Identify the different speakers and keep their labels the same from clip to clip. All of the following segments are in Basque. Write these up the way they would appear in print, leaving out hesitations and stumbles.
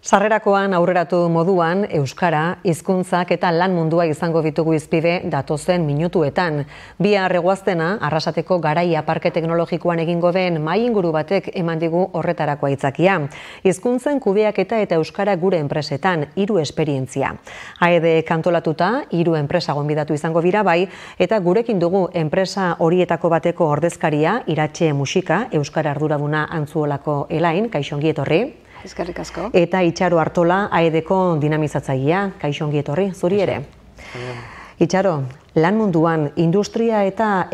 Speaker 1: Sarrerakoan aurreratu moduan, euskara, hizkuntzak eta lan mundua izango ditugu hizpide datozen minutuetan. Bihar eguaztena, Arrasateko Garaia Parke Teknologikoan egingo den mahai inguru batek eman digu horretarako aitzakia. Hizkuntzen kudeaketa eta euskara gure enpresetan, 3 esperientzia. AED kantolatuta, 3 enpresa gonbidatu izango dira bai, eta gurekin dugu enpresa horietako bateko ordezkaria, Iratxe Musika, euskara arduraduna Antzuolako Elain, kaixo ongi etorri.
Speaker 2: Eskerrik asko.
Speaker 1: Eta Itxaro Artola, AEDko dinamizatzailea, kaixo ongi etorri, zuri ere. Itxaro, lan munduan, industria eta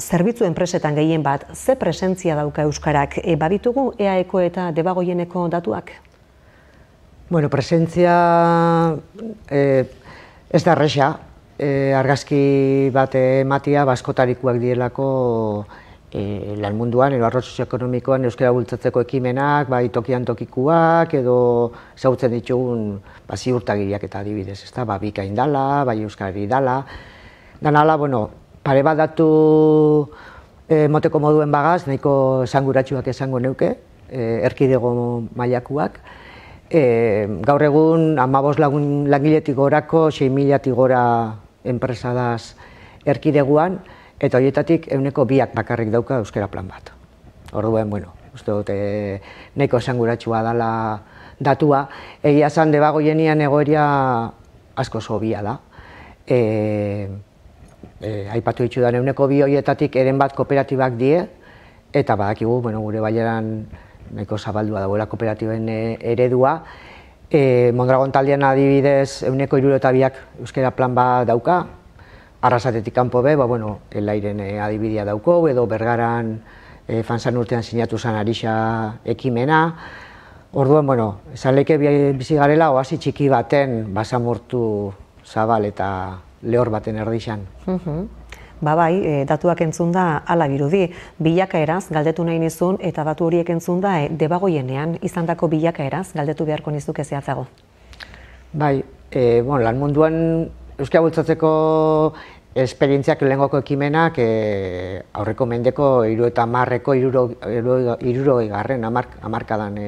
Speaker 1: zerbitzu enpresetan gehien bat, ze presentzia dauka euskarak? Baditugu EAEko eta Debagoieneko datuak?
Speaker 3: Bueno, presentzia ez da erresa. Argazki bat ematia, askotarikoak direlako lan munduan, edo arlo sozioekonomikoan euskara bultzatzeko ekimenak, bai tokian tokikuak, edo ezagutzen ditugun ziurtagiriak eta adibidez, ezta, bikain dala, bai euskarari dala. Danala, bueno, pare bat datu moteko moduen bagaz, nahiko esanguratsuak esango neuke, erkidego mailakuak. Gaur egun, 15 langiletik gorako, 6.000-tik gora enpresa daz erkideguan, eta horietatik 2% bakarrik dauka euskara plan bat. Orduen, bueno, uste dut nahiko esanguratsua dela datua. Egia esan Debagoienian egoera asko zobia da. Aipatu ditudan 2% horietatik eren bat kooperatibak die, eta badakigu, gure baiaran nahiko zabaldua dagoela kooperatiben eredua. Mondragon taldean adibidez 302 euskara plan bat dauka, Arrasatetik kanpo be, Elairen adibidea dauko, edo Bergaran Fansan urtean sinatu zen Arixa ekimena. Orduan, esan leke bizi garela, oasi txiki baten basamortu zabal eta lehor baten erdixan.
Speaker 1: Bai, datuak entzun da ala birudi, bilakaeraz galdetu nahi nizun, eta datu horiek entzun da Debagoienean izandako bilakaeraz galdetu beharko nizuke zehatzago.
Speaker 3: Bai, lan munduan euskara bultzatzeko esperientziak lehengoko ekimenak aurreko mendeko 70-ko hamarkadan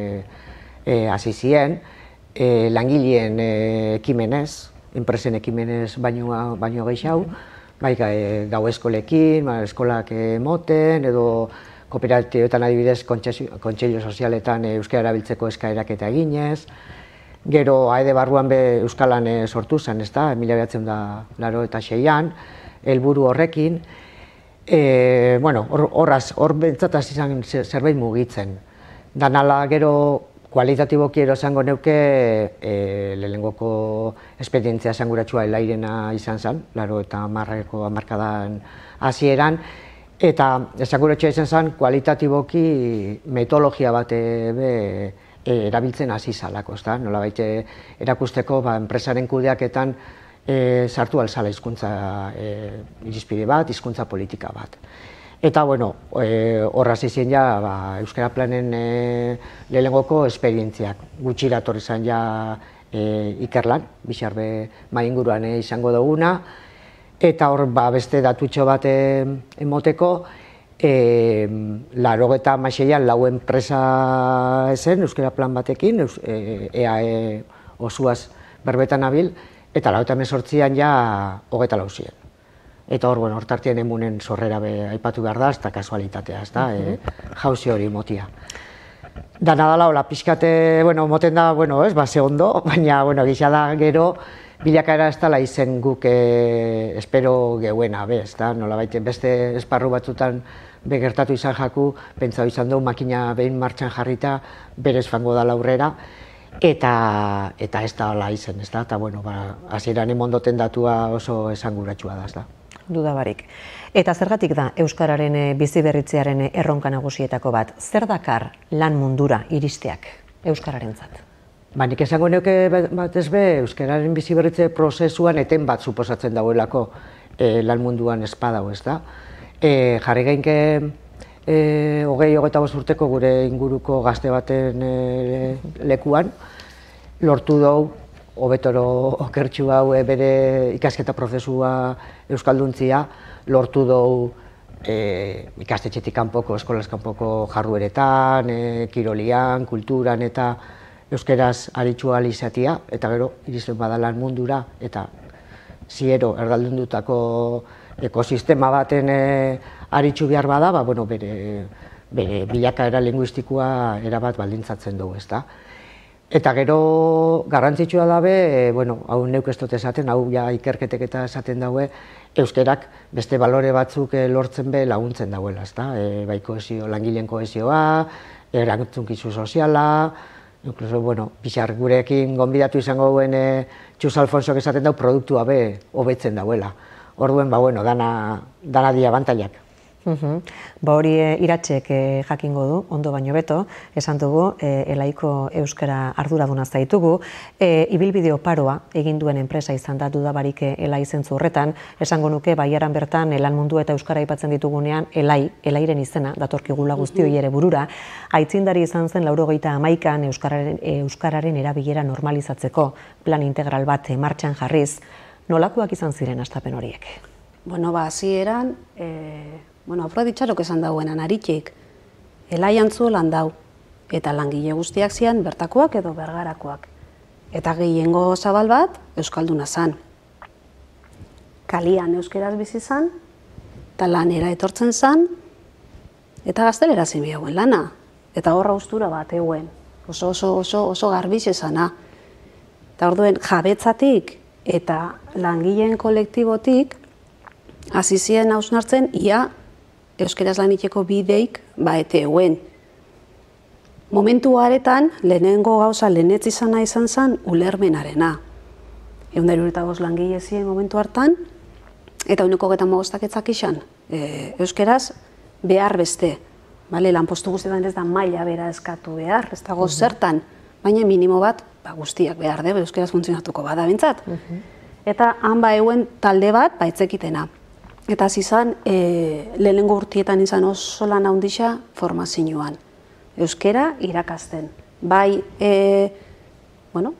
Speaker 3: hasi ziren, langileen ekimenez, enpresen ekimenez baino gehiago, gau eskolekin, eskolak moten, edo kooperatibetan adibidez kontseilu sozialetan euskara erabiltzeko eskaerak eta eginez. Gero AED barruan euskalan sortu zen, ezta, 1986an, helburu horrekin. Hor bentsataz izan zerbait mugitzen. Danala gero kualitatiboki esango neuke lehenengoko esperientzia esanguratsua Elairena izan zen, 80ko hamarkadan hasieran, eta esanguratsua izan zen kualitatiboki metodologia bat erabiltzen hasi zalako, nolabait erakusteko enpresaren kudeaketan sartu alzala hizkuntza irizpide bat, hizkuntza politika bat. Eta, hor hasi ziren ja euskara planen lehengoko esperientziak. Gutxira etorri zen ja Ikerlan, Bixarbe mahai inguruan izango duguna, eta hor beste datutxo bat emoteko, 86an 4 enpresa zen euskara plan batekin, EAE osuaz berbetan nabil, eta 88an ja 24 ziren. Eta hor, hortartien emunen sorrera aipatu behar da, ez da kasualitatea, ez da, jauzi hori motia. Dana dala, hola, pixkate, moten da, ze ondo, baina, gisa da gero, bilakaera ez dala izen guk espero geuena, ez da, nolabait beste esparru batzutan begertatu izan jaku, pentsatu izan dugu makina behin martxan jarrita, berez fango da aurrera, eta ez da hola izen, ez da, eta hasieran emondoten datua oso esanguratsua da, ez da.
Speaker 1: Dudabarik. Eta zergatik da euskararen biziberritzearen erronka nagusietako bat? Zer dakar lan mundura iristeak euskararentzat?
Speaker 3: Nik esango neuke batez be, euskararen biziberritze prozesuan eten bat suposatzen dagoelako lan munduan espadau, ez da. Jarri gainke 20-25 urteko gure inguruko gazte baten lekuan, lortu dugu, hobetoro okertxu hau bere ikasketa prozesua euskalduntzia, lortu dugu ikastetxetik kanpoko, eskolaz kanpoko jardueretan, kirolian, kulturan eta euskeraz aritxu ahal izatea, eta gero iristen bada lan mundura, eta ziero erdaldundutako ekosistema baten aritxu behar bada, bere bilakaera linguistikoa erabat baldintzatzen dugu, ezta. Eta gero garrantzitsua dabe, hau neuk ez dut esaten, hau ja ikerketek eta esaten daue, euskerak beste balore batzuk lortzen be laguntzen dauela, ezta. Bai langileen kohesioa, erantzunkizu soziala, inkluso, pixar gurekin gonbidatu izango duen Txus Alfonsok esaten dau, produktua be hobetzen dauela. Orduen, dana di abantailak.
Speaker 1: Hori Iratxek jakingo du, ondo baino beto, esan dugu, Elaiko euskara arduraduna zaitugu, ibilbide oparoa egin duen enpresa izan da dudabarik Elai zentzu horretan, esango nuke Baiaran bertan lan mundu eta euskara aipatzen ditugunean, Elairen izena, datorkigula guzti hori ere burura, aitzindari izan zen 91an euskararen erabilera normalizatzeko plan integral bat martxan jarriz. Nolakoak izan ziren hastapen horiek?
Speaker 2: Hasieran, aprobetxarok esan dauenan aritxik, Elai antzu lan dau, eta langile guztiak zian bertakoak edo bergarakoak. Eta gehiengo zabal bat, euskalduna zan. Kalian euskeraz bizi zan, eta lanera etortzen zan, eta gaztelera zin bihauen lana. Eta horra ustura bat eguen, oso garbiz esana. Eta orduen jabetzatik eta langileen kolektibotik, hasi ziren hausnartzen, ia euskeraz lan itxeko bideik ete eguen. Momentu haretan, lehenengo gauza lehenetz izana izan zen ulermenarena. 175 langile ziren momentu hartan, eta 125 etzak izan. Euskeraz behar beste. Lanpostu guztietan ez da maila bera eskatu behar, ez dago zertan, baina minimo bat guztiak behar de, euskeraz funtzionatuko bada bentsat. Eta han eguen talde bat etzekitena. Eta zizan, lehenengo urtietan izan oso lan handixa formazioan. Euskera irakasten. Bai,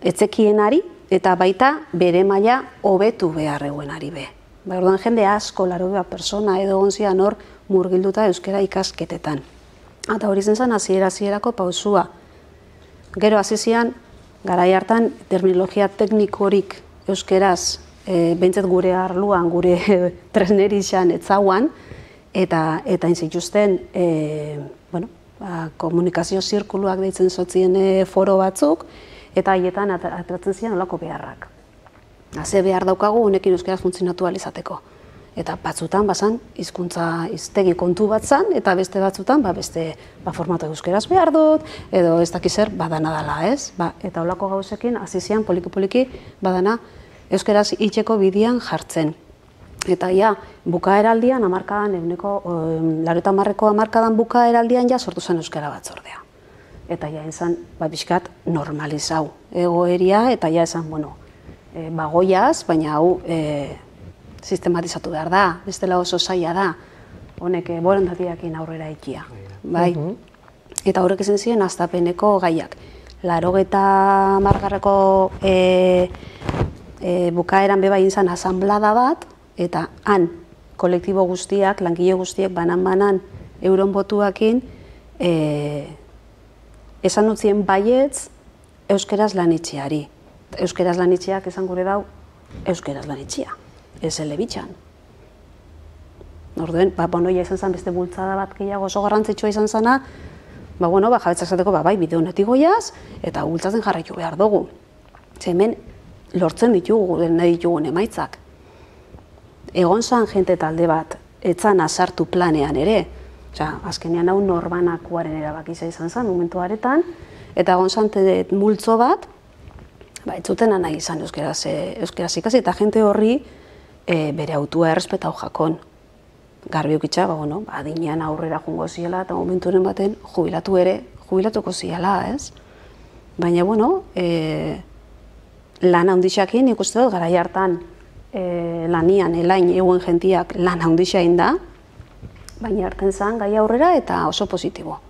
Speaker 2: etzekienari eta baita bere maila hobetu behar eguenari be. Orduan jende asko, 80 persona edo gonzian hor murgilduta euskera ikasketetan. Eta hori zen hasierako pausua. Gero hasi zian, garai hartan terminologia teknikorik euskeraz behintzat gure arluan, gure tresneri izan etzauan, eta inzituzten komunikazio zirkuluak deitzen zotzien foro batzuk, eta haietan atratzen ziren olako beharrak. Ze behar daukagu honekin euskeraz funtzionatu alizateko. Eta batzutan, hizkuntza hiztegi kontu bat zan, eta beste batzutan, beste formatu euskeraz behar dut, edo ez dakizer badana dala, ez? Eta olako gauzekin, hasi zian poliki-poliki badana euskeraz itxeko bidian jartzen. Eta bukaeraldian, laurogeita hamarkadan bukaeraldian sortu zen euskara batzordea. Eta izan, pixkat normalizau egoeria, eta esan, bagoiaz, baina hau sistematizatu behar da, bestela oso zaila da, honek borondatiakin aurrera ikia. Eta horrek izan ziren, hastapeneko gaiak. 90. Bukaeran beba izan asanblada bat, eta han kolektibo guztiak, langile guztiak banan-banan euron botuakin esan utzien baietz euskeraz lanitxeari. Euskeraz lanitxeak esan gure dau euskeraz lanitxea, ez elebitxan. Orduen, izan zen beste bultzada bat gehiago oso garrantzitsua izan zena, jabetzak zateko, bideo honetik goiaz, eta bultzatzen jarraitu behar dugu. Hemen, lortzen ditugu nahi ditugun emaitzak. Egon zan jente talde bat, etzan azartu planean ere. Azkenean hau norbanakoaren erabakiza izan zen, momentu haretan, eta egon zan multzo bat, ez zuten nahi izan euskeraz ikasi, eta jente horri bere autua errespetau jakon. Garbi ukitza, adinean aurrera jungo ziela, eta momenturen baten jubilatuko ziela, ez? Baina, lan handixakin, ikuste dut, garai hartan lanian, elain eguen jentiak lan handixain da, baina hartzen zen gai aurrera eta oso positibo.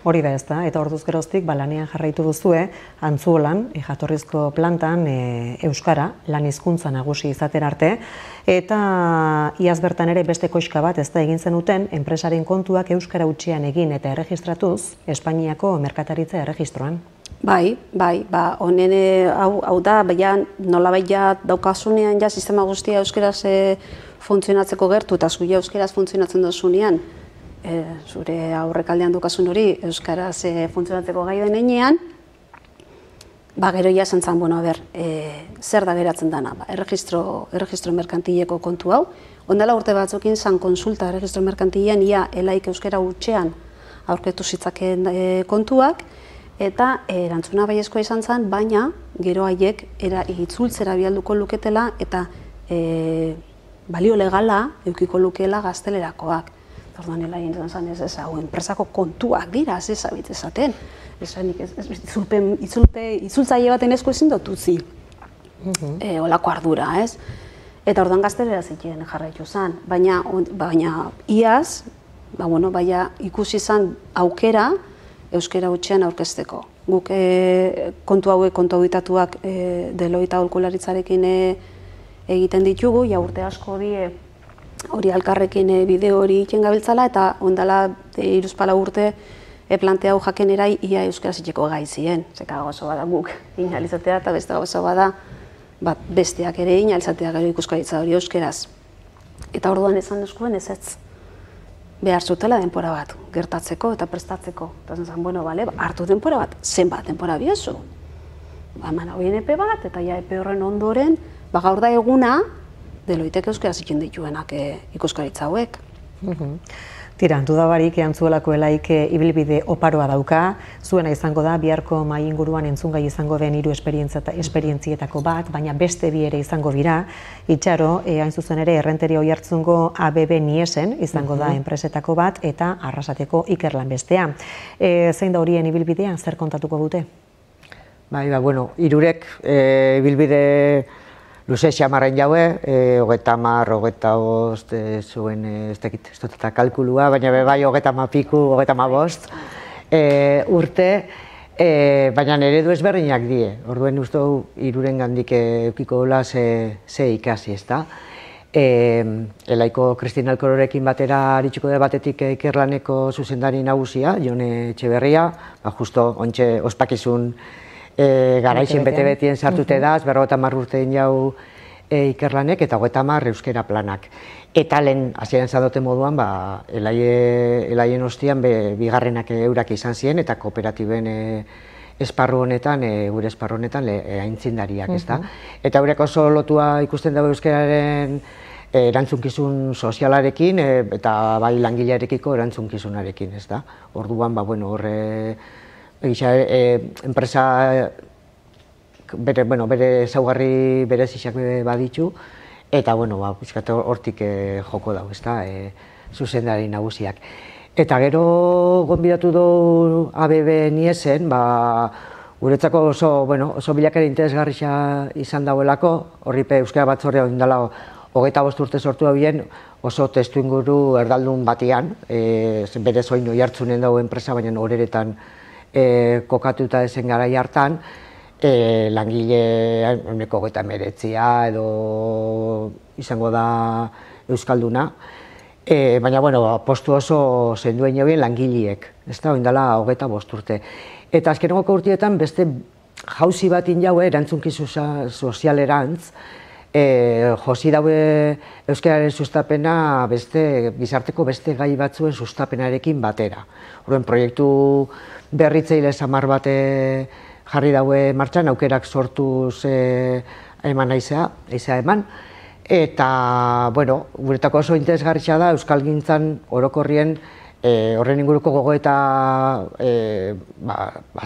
Speaker 1: Hori da ez da, eta orduz geroztik lanean jarraitu duzue, Antzuolan, jatorrizko plantan euskara, lan hizkuntza nagusi izaten arte, eta iaz bertan ere beste koxka bat ez da egin zenuten, enpresaren kontuak euskara utxian egin eta erregistratuz, Espainiako merkataritza erregistroan.
Speaker 2: Bai, honen hau da, nolabait daukasunean sistema guztia euskeraz funtzionatzeko gertu, eta zuia euskeraz funtzionatzen dozunean, zure aurrekaldean daukasun hori euskaraz funtzionatzeko gai denean, gero ja esan zan, zer da geratzen dana, erregistro merkantileko kontu hau. Ondela urte batzukin zan konsulta erregistro merkantilean ia elaik euskara hutsean aurketu zitzaken kontuak, eta erantzuna baiezkoa izan zen, baina gero haiek itzultzera bialduko luketela eta balio legala eukiko lukela gaztelerakoak. Orduan elaien izan zen ez hau, enpresako kontuak dira, ez zabit ezaten. Itzultzaile baten esko ezin dututzi, olako ardura, ez? Eta orduan gaztelera zitien jarraitu zen, baina iaz, ikusi zen aukera euskara hutsean aurkezteko. Guk kontu hauek, kontu hauitatuak Deloitte aholkularitzarekin egiten ditugu, urte asko hori alkarrekin bideo hori egiten gabiltzala, eta ondala 3-4 urte planteau jakenerai ia euskara zitzeko gai ziren. Zeka gauza bada guk inalizatea eta beste gauza bada besteak ere inalizatea gero ikuskaritza hori euskaraz. Eta orduan esan eskuen ez behar zutela denpora bat gertatzeko eta prestatzeko. Eta zen, hartu denpora bat, zenbat denpora biozu. Eman horien epe bat, eta epe horren ondoren, gaur da eguna, Deloittek euskara zitzen dituenak ikuskaritza hauek.
Speaker 1: Tira, dudabarik eantzuelako elaik ibilbide oparoa dauka, zuena izango da, biharko mahai inguruan entzungai izango den 3 esperientzietako bat, baina beste 2 ere izango dira. Itxaro, hain zuzen ere, Errenteria Oiartzungo ABB Niesen izango da enpresetako bat, eta Arrasateko Ikerlan bestea. Zein da horien ibilbidea, zer kontatuko dute?
Speaker 3: Hirurek ibilbide luze xamarren jaue, 30, 25, zuen ez dakit, ez dut eta kalkulua, baina bai 30 piku, 35 urte, baina eredu ezberdinak die. Orduen uste hiruren gandik eukiko dola ze ikasi, ez da. Elaiko Kristina Alkororekin batera aritsuko da batetik Ikerlaneko zuzendari nagusia, Jone Etxeberria, justo ontxe ospakizun garaixen bete-betien sartute da, 50 urtein jau Ikerlanek eta 30 euskera planak. Eta lehen, hasieran zadote moduan, elaien ostian bigarrenak eurak izan ziren eta kooperatiben esparru honetan, gure esparru honetan aintzindariak, ez da. Eta eurek oso lotua ikusten dago euskararen erantzunkizun sozialarekin eta bai langilearekiko erantzunkizunarekin, ez da. Orduan, horre enpresa bere ezaugarri berezizak baditu, eta hortik joko dago, zuzendari nagusiak. Eta gero gonbidatu du ABB Niesen, guretzako oso bilakera interesgarria izan dauelako, horripe euskara batzorrea indala 25 urte sortu habien oso testu inguru erdaldun batian, berez oin Oiartzunen dago enpresa, baina horeretan kokatuta ezen garai hartan, langile 29 edo izango da euskalduna, baina postu oso zenduen jabien langileek, ez da, oindala 25 urte. Eta azkenengoko urteetan beste jauzi batin jaue erantzunkizun sozialerantz, josi daue euskararen sustapena gizarteko beste gai batzuen sustapenarekin batera. Horren proiektu berritzeile samar bate jarri daue martxan, aukerak sortuz eman aizea eman. Eta, guretako oso interesgarria da euskalgintzan orokorrien horren inguruko gogoeta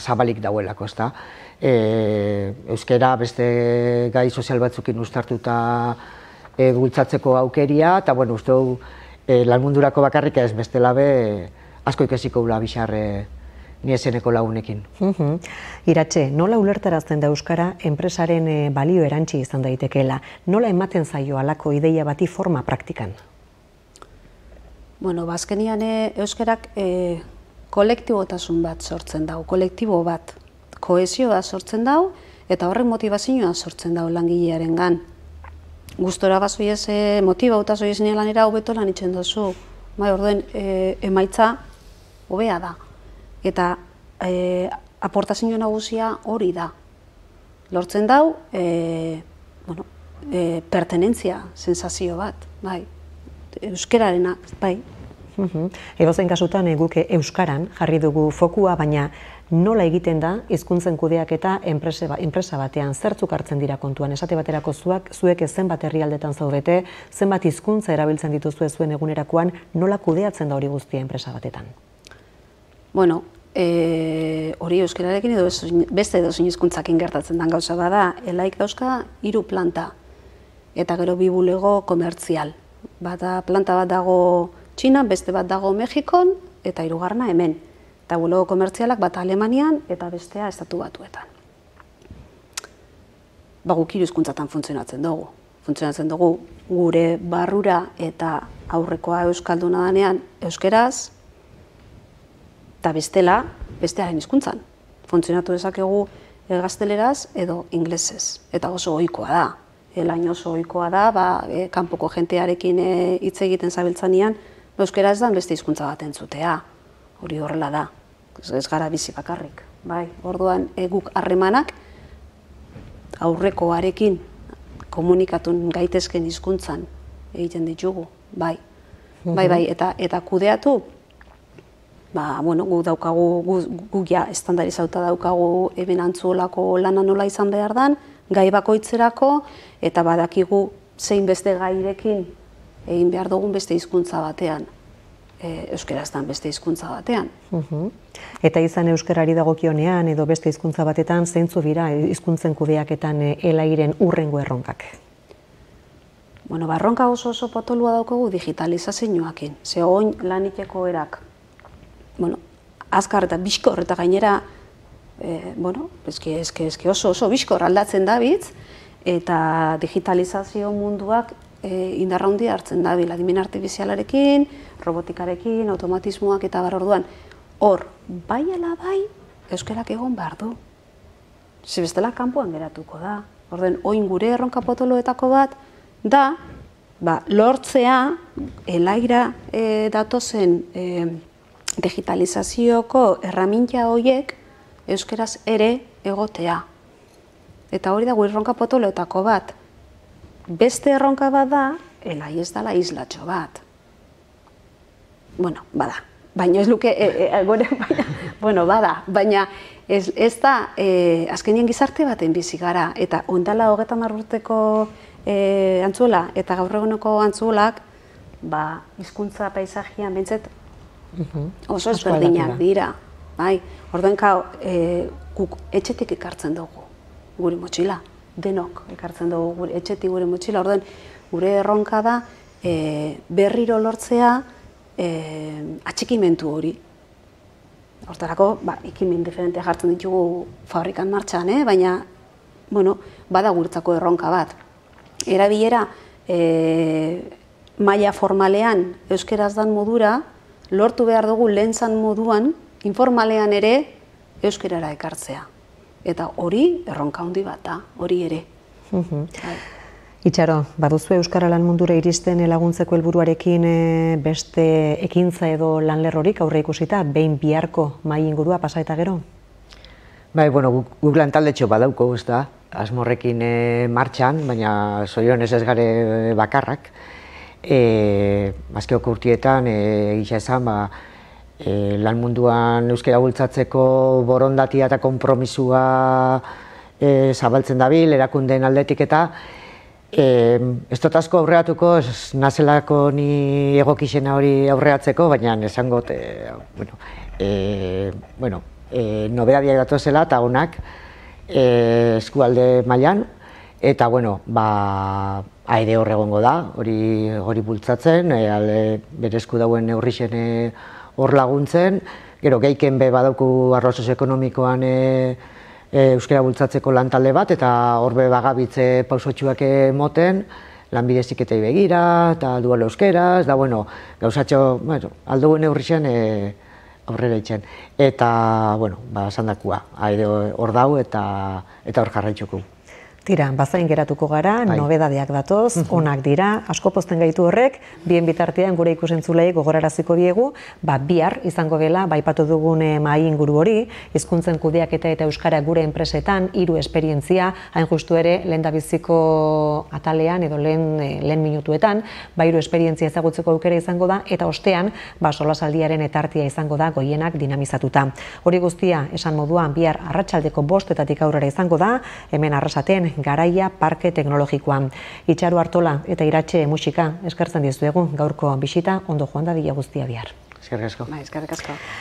Speaker 3: zabalik dauelako, ez da. Euskara beste gai sozial batzukin uztartuta bultzatzeko aukeria, eta uste du lan mundurako bakarrik ez bestela be asko ikasiko gula bixarre Nieseneko lagunekin.
Speaker 1: Iratxe, nola ulertarazten da euskara enpresaren balio erantzi izan daitekeela? Nola ematen zaio halako ideia bati forma praktikan?
Speaker 2: Azkenian euskarak kolektibotasun bat sortzen dau, kolektibo bat, kohesioa sortzen dau, eta horrek motivazioa sortzen dau langilearen gan. Gustora bazoiez motibauta zoiez lanera hobeto lan itxen dozu, orduen emaitza hobea da. Eta aportazio nagusia hori da. Lortzen dau, pertenentzia sensazio bat, bai, euskararena, bai.
Speaker 1: Edozein kasutan guk euskaran jarri dugu fokua, baina nola egiten da hizkuntzen kudeaketa enpresa batean, zertzuk hartzen dira kontuan, esate baterako zuek zenbat herrialdetan zaudete, zenbat hizkuntza erabiltzen dituzue zuen egunerakoan, nola kudeatzen da hori guztia enpresa batetan?
Speaker 2: Bueno, hori euskararekin edo beste edozein hizkuntzakin gertatzen den gauza bada, Elaik dauzka 3 planta eta gero 2 bulego komertzial. Planta bat dago Txinan, beste bat dago Mexikon eta 3. hemen. Eta bulego komertzialak bat Alemanian eta bestea Estatu Batuetan. Guk 3 hizkuntzatan funtzionatzen dugu. Funtzionatzen dugu gure barrura eta aurrekoa euskalduna danean euskeraz, eta bestela, bestearen hizkuntzan. Funtzionatu dezakegu gazteleraz edo inglesez. Eta oso ohikoa da. Elain oso ohikoa da, kanpoko jentearekin hitz egiten zabiltzanean, euskeraz da beste hizkuntza bat entzutea. Hori horrela da. Ez gara bizi bakarrik. Orduan, guk harremanak aurrekoarekin komunikatu gaitezken hizkuntzan egiten ditugu. Bai, eta kudeatu, guk daukagu, guk ja estandarizauta daukagu hemen antzuolako lana nola izan behar dan, gai bakoitzerako, eta badakigu zein beste gairekin egin behar dugun beste hizkuntza batean, euskeraztan beste hizkuntza batean.
Speaker 1: Eta izan euskarari dagokionean edo beste hizkuntza batetan, zeintzu dira hizkuntzen kudeaketan Elairen hurrengo erronkak?
Speaker 2: Erronka oso potolua daukagu digitalizazioakin. Ze oin laniteko erak, azkar eta bizkor eta gainera, oso bizkor aldatzen dabiltz, eta digitalizazio munduak indarra handia hartzen dabil, adimen artifizialarekin, robotikarekin, automatismoak eta bar orduan. Hor, bai ala bai, euskarak egon behar du. Ze bestela kanpoan geratuko da. Orden, oin gure erronka potoloetako bat, da, lortzea, Elaira datozen digitalizazioko erraminta horiek euskeraz ere egotea. Eta hori da gure erronka potoloetako bat. Beste erronka bat da, Elai ez dela islatxo bat. Bada. Baina ez luke, bada. Baina ez da, azkenien gizarte baten bizi gara. Eta ondala 30 urteko antzuela eta gaur eguneko antzuelak, hizkuntza paisajian bintzet oso ezberdinak dira. Orduan, guk etxetik ekartzen dugu gure motxila. Denok ekartzen dugu etxetik gure motxila. Orduan, gure erronka da berriro lortzea atxikimentu hori. Hortarako, ekimen diferentea jartzen ditugu fabrikan martxan, baina, bada guretzako erronka bat. Erabilera maila formalean euskeraz dan modura, lortu behar dugu lehentzan moduan, informalean ere euskerara ekartzea. Eta hori erronka handi bat da, hori ere.
Speaker 1: Itxaro, baduzu euskara lan mundura iristen laguntzeko helburuarekin beste ekintza edo lanlerrorik aurre ikusita, behin biharko mahai ingurua pasa eta gero?
Speaker 3: Guk lantaldetxo badauko, ez da, asmorrekin martxan, baina zorionez ez gare bakarrak. Azkeoko urtietan, egisa esan, lan munduan euskara bultzatzeko borondatia eta konpromisua zabaltzen dabil, erakundeen aldetik eta ez dut asko aurreatuko, ez nazelako ni egokixena hori aurreatzeko, baina esangot, nobedadiak datozela eta honak eskualde mailan, eta, aire hor egongo da, hori bultzatzen, bere esku dauen neurrixen hor laguntzen, gero geiken be badauku arlo sozioekonomikoan euskara bultzatzeko lantalde bat, eta hor be bagabitze pausotxuak moten, lanbide heziketei begira, eta dual euskeraz, da, gauzatxo, alduen neurrixen aurrera itxen. Eta, sandakua, aire hor dau eta hor jarraitzuku.
Speaker 1: Tira, bazain geratuko gara, nobedadeak datoz, onak dira, asko pozten gaitu horrek, bien bitartean gure ikusentzulei gogoraraziko diegu, bihar izango dela, baipatu dugun mahai inguru hori, hizkuntzen kudeaketa eta euskara gure enpresetan, 3 esperientzia, hain justu ere, lehendabiziko atalean edo lehen minutuetan, 3 esperientzia ezagutzeko aukera izango da, eta ostean, solasaldiaren etartia izango da goienak dinamizatuta. Hori guztia, esan moduan, bihar arratsaldeko 5:00 aurrera izango da, hemen Arrasaten, Garaia Parke Teknologikoan. Itxaru Artola eta Iratxe Musika eskertzen dizuegu gaurko bisita, ondo joan dadila guztia bihar.
Speaker 3: Eskerrik asko.
Speaker 2: Eskerrik asko.